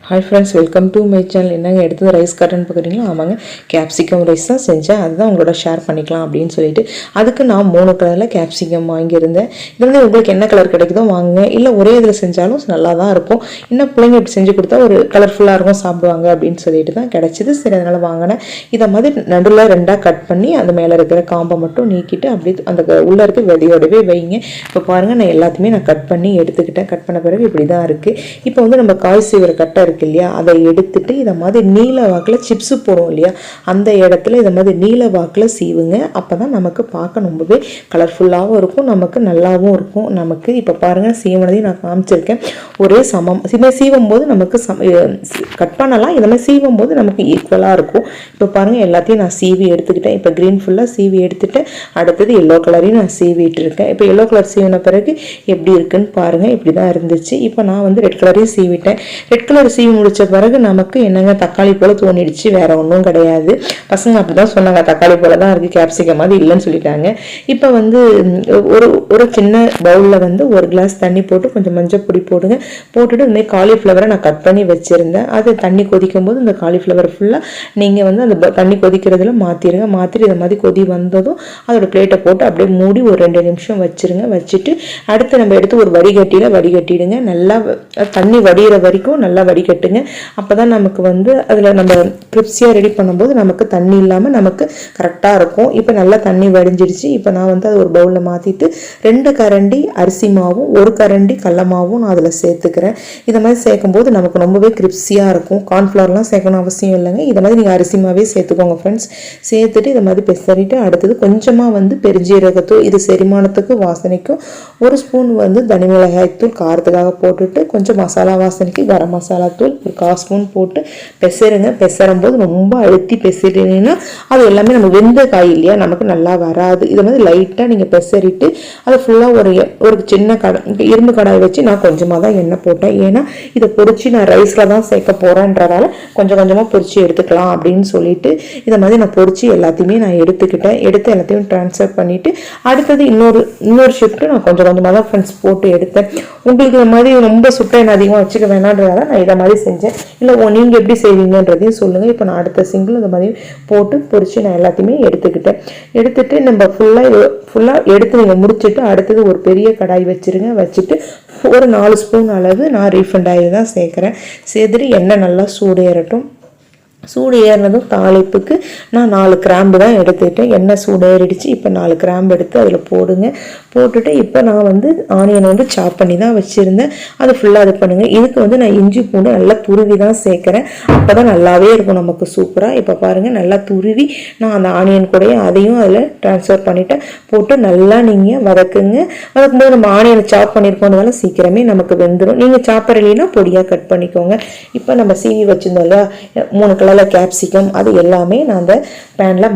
Hi friends, welcome to my channel. என்னங்க எடுத்தது rice கட்டுன்னு பார்க்குறீங்களா? ஆமாங்க, கேப்சிகம் ரைஸ் தான் செஞ்சேன். அதுதான் உங்களோட ஷேர் பண்ணிக்கலாம் அப்படின்னு சொல்லிட்டு அதுக்கு நான் 3 கலரில் கேப்சிகம் வாங்கியிருந்தேன். இது வந்து உங்களுக்கு என்ன கலர் கிடைக்குதோ வாங்குங்க, இல்லை ஒரே இதில் செஞ்சாலும் நல்லா தான் இருக்கும். இன்னும் பிள்ளைங்க இப்படி செஞ்சு கொடுத்தா ஒரு கலர்ஃபுல்லாக இருக்கும், சாப்பிடுவாங்க அப்படின்னு சொல்லிட்டு தான் கிடச்சிது. சரி, அதனால் வாங்கினேன். இதை மாதிரி நடுவில் 2ஆக கட் பண்ணி அந்த மேலே இருக்கிற காம்பை மட்டும் நீக்கிட்டு அப்படியே அந்த உள்ளே இருக்க விதையோடவே வைங்க. இப்போ பாருங்கள், நான் எல்லாத்தையுமே கட் பண்ணி எடுத்துக்கிட்டேன். கட் பண்ண பிறகு இப்படி தான் இருக்குது. இப்போ வந்து நம்ம காய் சீவிர கட்டை இருக்கு இல்லையா, அதை எடுத்துட்டு இதை மாதிரி நீல வாக்கில் சிப்ஸு போடுவோம் இல்லையா, அந்த இடத்துல இதை மாதிரி நீல வாக்கில் சீவுங்க. அப்போ தான் நமக்கு பார்க்க ரொம்பவே கலர்ஃபுல்லாகவும் இருக்கும், நமக்கு நல்லாவும் இருக்கும். நமக்கு இப்போ பாருங்கள், சீவனதையும் நான் காமிச்சிருக்கேன். ஒரே சமம் சீவும் போது நமக்கு கட் பண்ணலாம், இதை மாதிரி சீவும் போது நமக்கு ஈக்குவலாக இருக்கும். இப்போ பாருங்கள், எல்லாத்தையும் நான் சீவி எடுத்துக்கிட்டேன். இப்போ க்ரீன் ஃபுல்லாக சீவி எடுத்துகிட்டு அடுத்தது எல்லோ கலரையும் நான் சீவிட்டு இருக்கேன். இப்போ எல்லோ கலர் சீவின பிறகு எப்படி இருக்குன்னு பாருங்கள். இப்படி தான் இருந்துச்சு. இப்போ நான் வந்து ரெட் கலரையும் சீவிட்டேன். ரெட் கலர் சீவி முடிச்ச பிறகு நமக்கு என்னங்க தக்காளி போல தோணிடுச்சு, வேற ஒன்றும் கிடையாது. பசங்க அப்படிதான் சொன்னாங்க, தக்காளி போல தான் இருக்கு, கேப்சிகம் அது இல்லைன்னு சொல்லிட்டாங்க. இப்போ வந்து ஒரு சின்ன பவுலில் வந்து 1 கிளாஸ் தண்ணி போட்டு கொஞ்சம் மஞ்சள் பொடி போடுங்க. போட்டுட்டு இந்த காலிஃப்ளவரை நான் கட் பண்ணி வச்சிருந்தேன். அது தண்ணி கொதிக்கும் போது இந்த காலிஃப்ளவர் ஃபுல்லாக நீங்கள் வந்து அந்த தண்ணி கொதிக்கிறதுல மாற்றிடுங்க. மாற்றிட்டு இதை மாதிரி கொதி வந்ததும் அதோட பிளேட்டை போட்டு அப்படியே மூடி ஒரு 2 நிமிஷம் வச்சிருங்க. வச்சுட்டு அடுத்து நம்ம எடுத்து ஒரு வடிகட்டியில் வடிகட்டிடுங்க. நல்லா தண்ணி வடிகிற வரைக்கும் நல்லா வடிகட்டுங்க. அப்போ தான் நமக்கு வந்து அதில் நம்ம கிரிப்ஸியாக ரெடி பண்ணும்போது நமக்கு தண்ணி இல்லாமல் நமக்கு கரெக்டாக இருக்கும். இப்போ நல்லா தண்ணி வடிஞ்சிடுச்சு. இப்போ நான் வந்து அது ஒரு பவுலில் மாற்றிட்டு 2 கரண்டி அரிசி மாவும் 1 கரண்டி கடல மாவும் நான் அதில் சேர்த்துக்கிறேன். இதை மாதிரி சேர்க்கும்போது நமக்கு ரொம்பவே கிரிப்ஸியாக இருக்கும். கார்ன்ஃப்ளவர்லாம் சேர்க்கணும் அவசியம் இல்லைங்க. இதை மாதிரி நீங்கள் அரிசி மாவே சேர்த்துக்கோங்க ஃப்ரெண்ட்ஸ். சேர்த்துட்டு இதை மாதிரி பெசரிட்டு அடுத்தது கொஞ்சமாக வந்து பெருஞ்சீரகத்தூள், இது செரிமானத்துக்கு வாசனைக்கும் 1 ஸ்பூன் வந்து தனி மிளகாய் தூள் காரத்துக்காக போட்டுட்டு கொஞ்சம் மசாலா வாசனைக்கு கரம் மசாலா தூள் 1/4 ஸ்பூன் போட்டு பெசருங்க. பெசரும் போது ரொம்ப அழுத்தி பெசரிங்கன்னா அது எல்லாமே நம்ம வெந்த காய் இல்லையா, நமக்கு நல்லா வராது. இதை மாதிரி லைட்டாக நீங்கள் பெசரிட்டு அதை ஃபுல்லாக ஒரு சின்ன இரும்பு கடாய் வச்சு நான் கொஞ்சமாக தான் எண்ணெய் போட்டேன். ஏன்னா இதை பொரிச்சு நான் ரைஸில் தான் சேர்க்க போகிறேன்றதால கொஞ்சம் கொஞ்சமாக பொரிச்சு எடுத்துக்கலாம் அப்படின்னு சொல்லிட்டு இதை மாதிரி நான் பொரிச்சு எல்லாத்தையுமே நான் எடுத்துக்கிட்டேன். எடுத்து எல்லாத்தையும் ட்ரான்ஸ்ஃபர் பண்ணிவிட்டு அடுத்தது இன்னொரு ஷிஃப்ட்டு நான் கொஞ்சம் கொஞ்சமாக தான் ஃப்ரெண்ட்ஸ் போட்டு எடுத்தேன். உங்களுக்கு இந்த மாதிரி ரொம்ப சுட்ட எண்ணெய் அதிகமாக வச்சுக்க வேணான்றதால நான் இதை மாதிரி செஞ்சேன். இல்லை நீங்கள் எப்படி செய்வீங்கன்றதையும் சொல்லுங்கள். இப்போ நான் அடுத்த சிங்கிள் இந்த மாதிரி போட்டு பொரிச்சு நான் எல்லாத்தையுமே எடுத்துட்டு நம்ம ஃபுல்லாக எடுத்து நீங்கள் முடிச்சுட்டு அடுத்தது ஒரு பெரிய கடாய் வச்சுருங்க. வச்சுட்டு ஒரு 4 ஸ்பூன் அளவு நான் ரீஃபண்ட் ஆயில் தான் சேர்க்குறேன். சேர்த்துட்டு எண்ணெய் நல்லா சூடு ஏறட்டும். சூடு ஏறினதும் தாளிப்புக்கு நான் 4 கிராம்பு தான் எடுத்துக்கிட்டேன். எண்ணெய் சூடு ஏறிடுச்சு. இப்போ 4 கிராம்பு எடுத்து அதில் போடுங்க. போட்டுட்டு இப்போ நான் வந்து ஆனியனை வந்து சாப் பண்ணி தான் வச்சுருந்தேன். அதை ஃபுல்லாக இது பண்ணுங்கள். இதுக்கு வந்து நான் இஞ்சி பூண்டு நல்லா துருவி தான் சேர்க்குறேன். அப்போ தான் நல்லாவே இருக்கும் நமக்கு சூப்பராக. இப்போ பாருங்கள், நல்லா துருவி நான் அந்த ஆனியன் கூடயே அதையும் அதில் ட்ரான்ஸ்ஃபர் பண்ணிவிட்டேன். போட்டு நல்லா நீங்கள் வதக்குங்க. வதக்கும்போது நம்ம ஆனியனை சாப் பண்ணியிருக்கோன்றதால சீக்கிரமே நமக்கு வெந்துடும். நீங்கள் சாப்பர் இல்லைன்னா பொடியாக கட் பண்ணிக்கோங்க. இப்போ நம்ம சீவி வச்சுருந்தோம் இல்லையா 3 கலரில் கேப்சிகம், அது எல்லாமே நான் அந்த பேனில்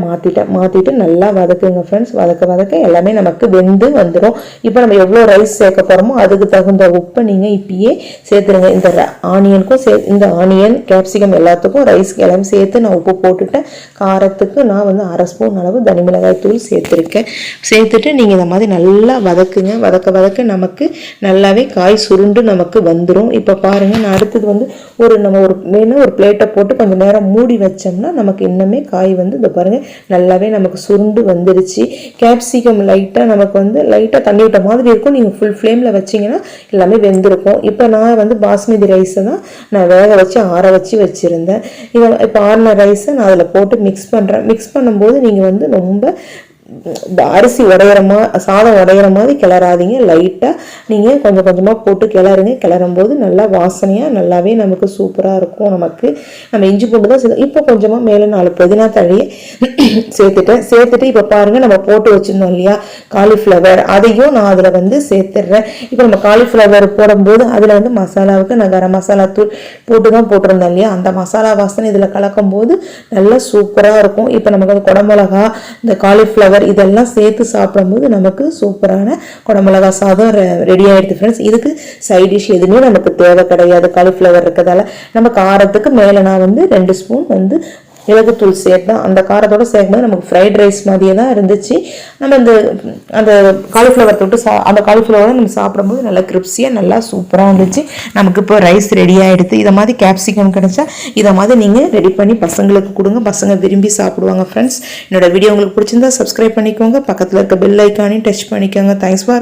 மாற்றிட்டு நல்லா வதக்குங்க ஃப்ரெண்ட்ஸ். வதக்க எல்லாமே நமக்கு வெந்து வந்துடும். இப்போ நம்ம எவ்வளோ ரைஸ் சேர்க்க போகிறோமோ அதுக்கு தகுந்த உப்பை நீங்கள் இப்பயே சேர்த்துருங்க. இந்த ஆனியனுக்கும் இந்த ஆனியன் கேப்சிகம் எல்லாத்துக்கும் ரைஸ்க்கு எல்லாமே சேர்த்து நான் உப்பு போட்டுட்டேன். காரத்துக்கு நான் வந்து 1/2 ஸ்பூன் அளவு தனி மிளகாய் தூள் சேர்த்துருக்கேன். சேர்த்துட்டு நீங்கள் இதை மாதிரி நல்லா வதக்குங்க. வதக்க நமக்கு நல்லாவே காய் சுருண்டு நமக்கு வந்துடும். இப்போ பாருங்கள், நான் அடுத்தது வந்து நம்ம ஒரு பிளேட்டை போட்டு கொஞ்சம் நேரம் மூடி வச்சோம்னா நமக்கு இன்னுமே காய் வந்து இந்த பாருங்கள் நல்லாவே நமக்கு சுருண்டு வந்துடுச்சு. கேப்சிகம் லைட்டாக நமக்கு வந்து லைட்டாக தண்ணி விட்ட மாதிரி இருக்கும். நீங்கள் ஃபுல் ஃப்ளேமில் வச்சிங்கன்னா எல்லாமே வெந்திருக்கும். இப்போ நான் வந்து பாஸ்மதி ரைஸை தான் நான் வேக வச்சு ஆற வச்சுருந்தேன். இப்போ ஆறின ரைஸை நான் அதில் போட்டு மிக்ஸ் பண்ணுறேன். மிக்ஸ் பண்ணும்போது நீங்கள் வந்து ரொம்ப அரிசி சாதம் உடையிற மாதிரி கிளறாதீங்க. லைட்டாக நீங்கள் கொஞ்சம் கொஞ்சமாக போட்டு கிளறும் போது நல்லா வாசனையாக நல்லாவே நமக்கு சூப்பராக இருக்கும். நம்ம இஞ்சி பூண்டு தான் சேர்த்து இப்போ கொஞ்சமாக மேலே 4 புதினா தழையை சேர்த்துட்டு இப்போ பாருங்கள், நம்ம போட்டு வச்சுருந்தோம் இல்லையா காலிஃப்ளவர், அதையும் நான் அதில் வந்து சேர்த்துடுறேன். இப்போ நம்ம காலிஃப்ளவர் போடும்போது அதில் வந்து மசாலாவுக்கு நான் கரம் மசாலா தூள் போட்டு தான் போட்டிருந்தேன் இல்லையா, அந்த மசாலா வாசனை இதில் கலக்கும் போது நல்லா சூப்பராக இருக்கும். இப்போ நமக்கு வந்து குடமிளகா, இந்த காலிஃப்ளவர் இதெல்லாம் சேர்த்து சாப்பிடும்போது நமக்கு சூப்பரான குடமிளகா சாதம் ரெடி ஆயிடுது ஃப்ரெண்ட்ஸ். இதுக்கு சைட் டிஷ் எதுவுமே நமக்கு தேவை கிடையாது. காலிஃப்ளவர் இருக்கிறதால நம்ம காரத்துக்கு மேலே நான் வந்து 2 ஸ்பூன் வந்து மிளகுத்தூள் சேர்த்தேன். அந்த காரத்தோடு சேர்க்கும்போது நமக்கு ஃப்ரைட் ரைஸ் மாதிரியே தான் இருந்துச்சு. நம்ம அந்த காலிஃப்ளவர் தொட்டு அந்த காலிஃப்ளவரை நம்ம சாப்பிடும்போது நல்லா கிரிப்ஸியாக நல்லா சூப்பராக இருந்துச்சு. நமக்கு இப்போ ரைஸ் ரெடி ஆகிடுது. இதை மாதிரி கேப்சிகம் கிடைச்சா இதை மாதிரி நீங்கள் ரெடி பண்ணி பசங்களுக்கு கொடுங்க. பசங்க விரும்பி சாப்பிடுவாங்க. ஃப்ரெண்ட்ஸ், என்னோட வீடியோ உங்களுக்கு பிடிச்சிருந்தா சப்ஸ்கிரைப் பண்ணிக்கோங்க. பக்கத்தில் இருக்க பெல் ஐக்கானையும் டச் பண்ணிக்கோங்க. Thanks for